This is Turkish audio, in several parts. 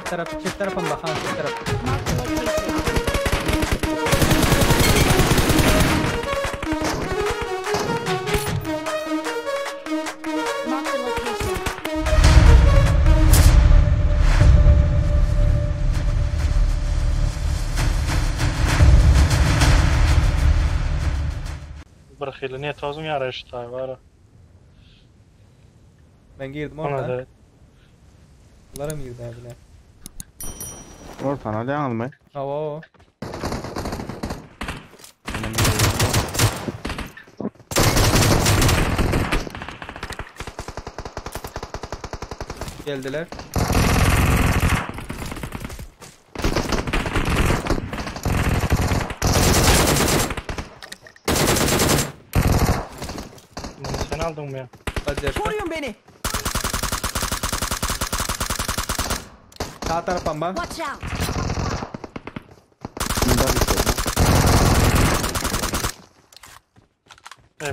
Çift tarafa bak ha, çift taraf. Marked a location. Marked a location. Bir xili ne tozun yarayıştay var. Ben girdim Ona orada. da Bunlara mı girdi abi ne? Ortadan alyan almay. Hava o. Geldiler. sen aldın mı ya? Hadi yaşa. Koruyun beni. Sağ taraftan bak. Watch out.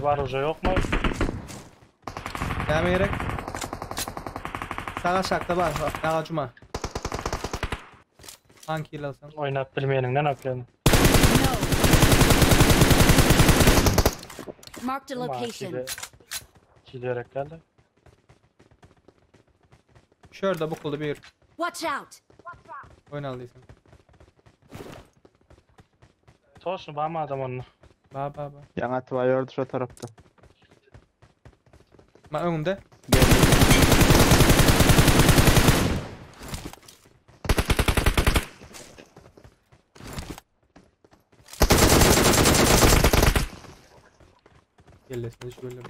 Var hoca yok mu? Devam ederek. Sağa şakta var. Ağacıma. Hangi yıl alsam? Oynat bilmeyeninden yapıyorsun. No. Marked a location. Kileyerek geldi. Şurada bu kulu bir. Watch out. Oyun aldıysan. Tosun var mı adam onu? Ba. Yan atı gördü şu tarafta. Ma önümde. Gellesin şöyle.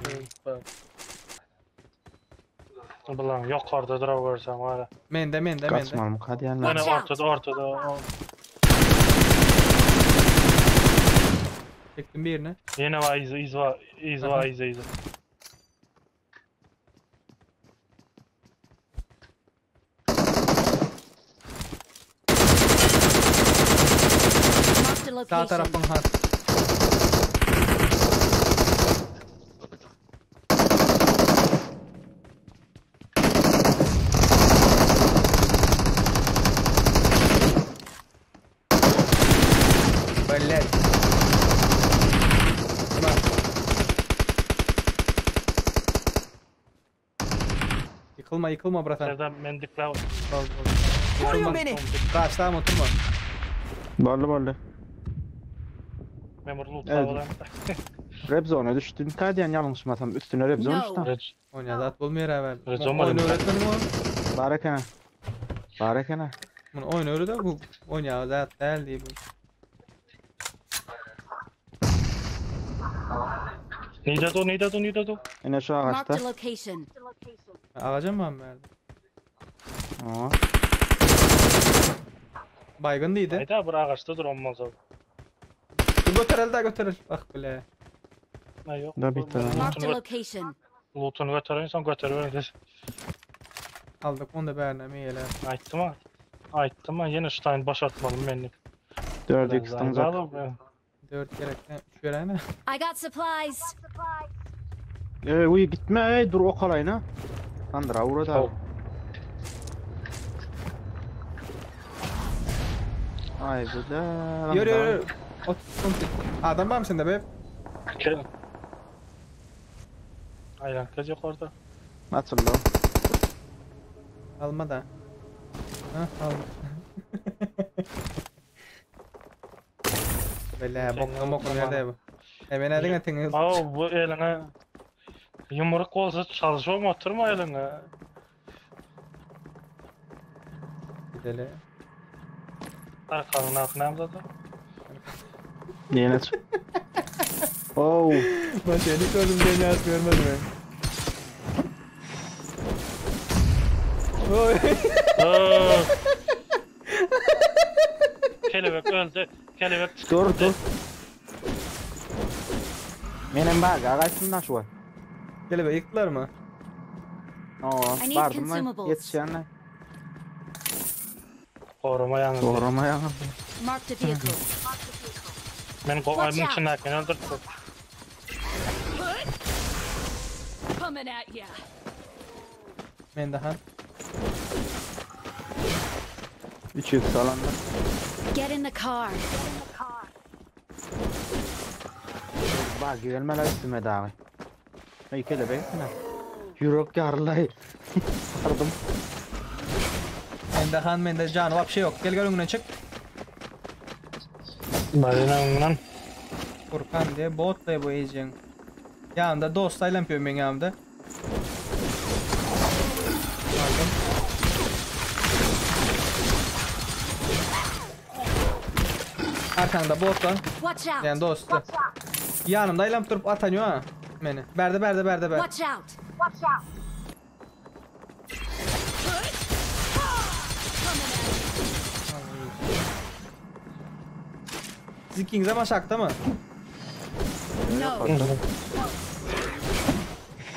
Bulan yok orada duravursan var ya. Mende. Kaçmam hadi yanlar. Yani Watch out. ortada. Çektim birini. Yine var iz var. Marked a Sağ location. tarafın har. Böyle. Tamam. Yıkılma bratan. Nereden mendikler Koruyun beni. Karşıdan oturma. Bollu. memurlu Evet. tavalan. Rap zone düştün. Kadiyen yanlışmasam üstüne rap zone No. düştü. Oyna zat olmuyor evvel. Rezon Oyun var. öğretmenim o. Barakana. Bunu oyun öyle de bu oyna zat değil diye bu. Nida. Yine şu Marked ağaçta. a location. Ağaca mı verdi? Aa. Baygın değildi. Hayda bir ağaçta dur olmaz o. Dur götürül. Bak bile. Ne yok. Da bitti lan. Marked a location. Lootunu götüren insan götürür. Aldık onu da beğenme yeler. Ayttım ama yine Stein baş atmalım benlik. 4x tanzak. 4 gerekten 3 verene. I got supplies. Uy gitme dur o kalayına. Andıra uğradı abi. Ay bu da. Yürü. Otur. Adam var mı sende be? Gel. Aynen kız yok orada. Nasıl lan? Alma da. Ha alma. Böyle bok nerede bu? Hemen adına tınız. Bu eline yumruk olsa çalışıyor mu oturma eline. Gidelim. Arkanın altına da. Yine çık. Oh. Ben seni gördüm beni az görmedim ben. Oy. Kelebek öldü. Kelebek çıktı. Dur. Benim bak ağaçından şu var. Gel be yıktılar mı? I need Vardım lan consumables. yetişenler. Koruma yalnız. Doğrama yanıldı. Marked a vehicle. Beni koymun içindeyken öldürdü. Coming at ya. Ben daha. 300 alanda. Get in the car. Bak gelmeler üstüme dağı. Ay kelebek ne? Yürek yarılay. Sardım. Mende canı vapşe yok. Gel önüne çık. Balina Furkan diye bot da bu heyecan. Yanımda dostayla yapıyorum ben yanımda. Aldım. Arkanda bot lan. Watch out. Yani dostu. Yanımda ilam durup atanıyor ha. Beni. Berde. Watch out. Siz ikiniz de maşakta mı? No.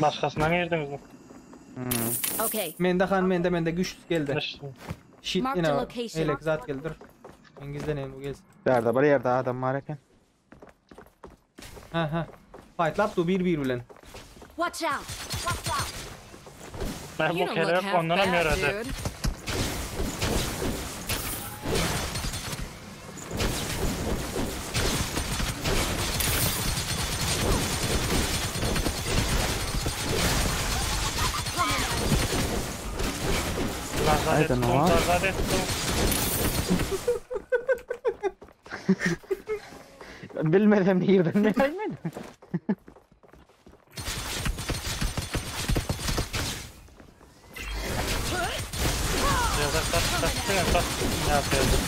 başkasından girdiniz mi? Okay. Mende güçlü geldi. İşte. Shit Mark yine the var. location. Elek zat geldi dur. Ben gizleneyim bu gelsin. Nerede var yerde adam var eken. Ha. Fight lap du 1-1 bilen. Watch out. Ben bu You don't look kelebek half ondan bad, yaradı. dude. Haydi ne var? Bilmedim yerden mi gelmedi? Ne yapıyordun?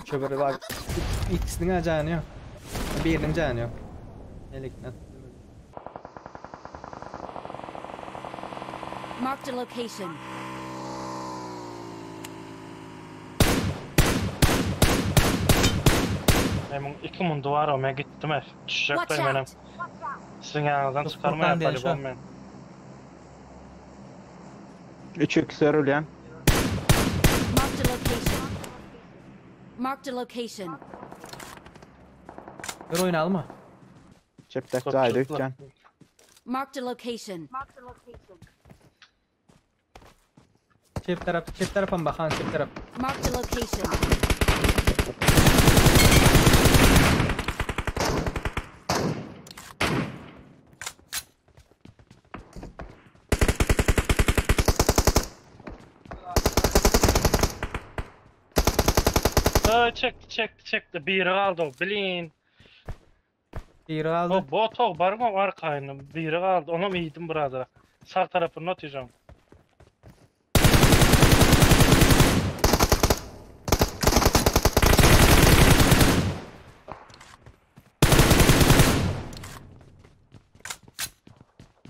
Şöyle bak. İkisinin canı yok. Birinin canı yok. Elek net. Marked a location. Benim iki mundu var ama gittim hep. Watch Düşecekler benim. out. Sizin yanınızdan Kız çıkarma Furkan diye yapalım şu. ben. 3 öksür ulan. Marked a location. Marked a location. Bir oyun alma. Çeptek Çok zaydı çıktı. uçcan. Marked a location. Çift tarafa bak han çift taraf. Marked a location. Çekti. Biri kaldı o bilin. Biri aldı. O bot o var mı var kaynım. Biri kaldı. Onu mu yedim burada? Sağ tarafını atacağım.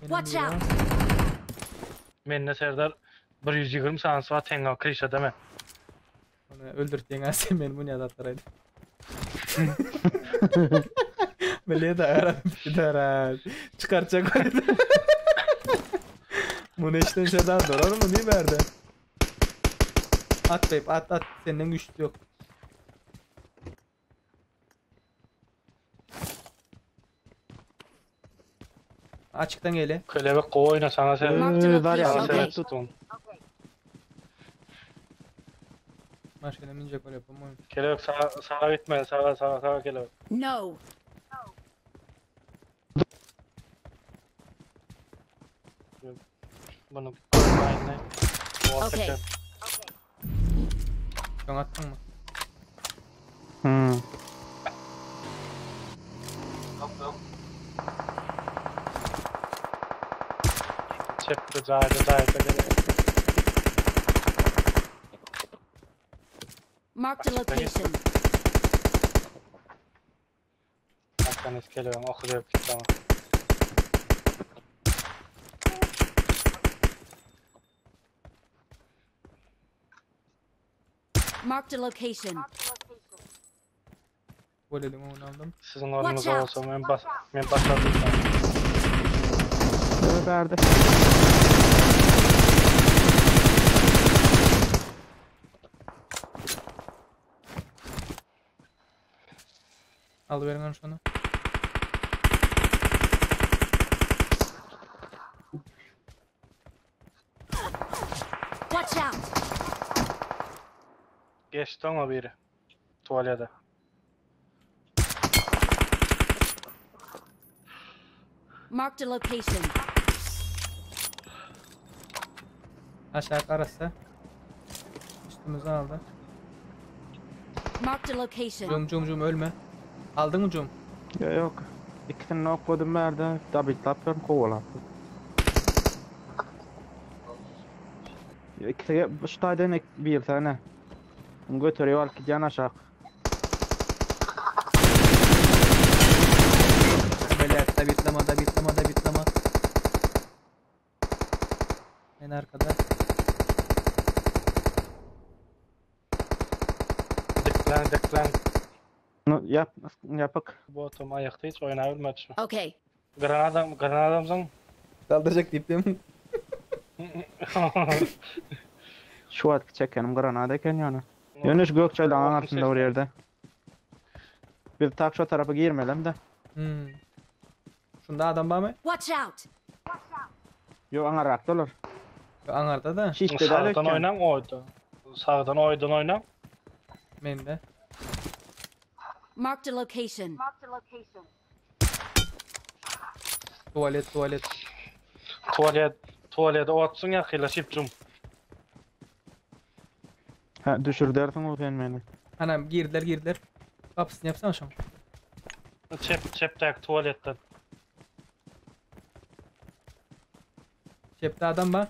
Benim Watch biri out. var. Menne Serdar 120 sansı var tenga krişe deme. Onu öldürttiğin an sen beni bu niye atlaraydı. Böyle de aradım bir de aradım. Çıkartacak oydu. Bunu işten şeyden doğru mu değil verdi? At beyip at senden güçlü yok. Açıktan gele. Kelebek kova oyna sana sen. Marked a Var ya, Sana location. sen Okay. tutun. Başka minecek öyle yapalım oyun. Kelebek sağa gitme. Sağa kelebek. No. Bunu aynı. Bu Okay. atacak. Sen attın mı? Çekti zayda kelebek. Marked a location. Hakkınız kelebek okuyor gitti ama. Marked a location. Gol edin onu aldım. Sizin oranınız Watch out. olsa ben başladım. Verdi. Al verin onu şunu. Watch out! Geçti ama biri. Tuvalede. Marked a location. Aşağı arası. Üstümüzü aldı. Marked a location. Cum ölme. Aldın mı cum? Yok. İkisini nok koydum berde. Tabitlapıyorum kovalar. İkisiga ştaydan bir tane. Götürüyor al gidiyor aşağı. Böyle bitlama. En arkada. Deklen. Yapık. Bu otom ayakta hiç oynayabilmedi şu. Okay. Granadamsın. Kaldıracak diptim. Şu at çekenim granada eken yani. Yönüş Gökçay'dan altında o yerde. Bir tak şu tarafa girmelem de. Şunda adam var mı? Watch out! Yo angaraktalar. Anarda da. Şişte de Sağdan dökken. oynan oydu. Sağdan oynan. Mende. Marked a location. Tuvalet. Tuvalede otsun ya kıylaşıp cum. Ha düşür dersin o sen beni. Anam girdiler. Kapısını yapsana şu an. Çeptek tuvaletten. Cepte adam var.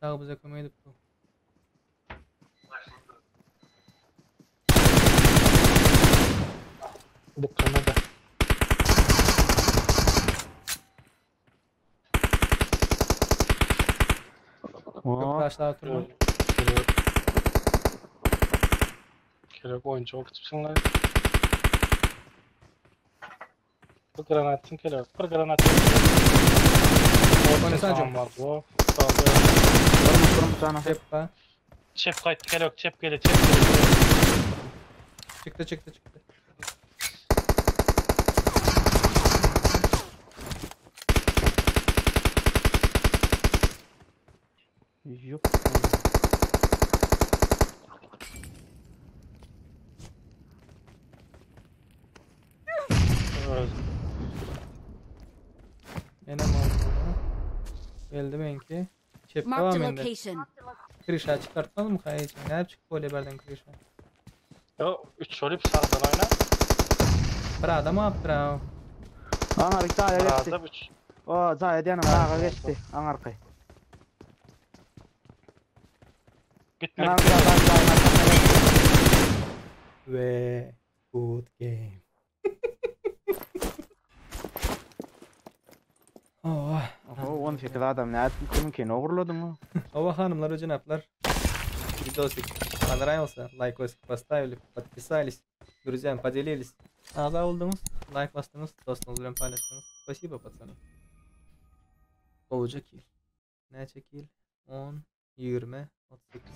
Sağ bize koymayı bu. Dükkana da. Oo. Taşlar oturma. Kelek oyuncu okutupsunlar. Bu granatın kelek. Bir granatın. Oynasana cum. Var bu. Durum sana. Cep var. Çep kayıt kelek. Çep gele. Çıktı. Yok. Benim aldım. Geldi benimki. Cep Marked a devam indi. location. Krişa çıkartmadı mı kayıcı? Ne yapacak böyle berden krişa? Yo 3 olip sağdan oyna. Bir adam yaptır ha. Angar Zaya geçti. Arada 3. O Zaya diyenim ağa geçti. Angar kay. Gitmek. Ve good game. Oh. O 18 adam ne yaptın ki ne uğurladın mı? Ова ханымлар и жанаблар. Видосик понравился. Лайкосик поставили, подписались. Друзьям поделились. A'da oldunuz. Like bastınız. Dostunuz bilen paylaştınız. Спасибо, пацаны. Olacak kill. Ne çekil? 10, 20, 38.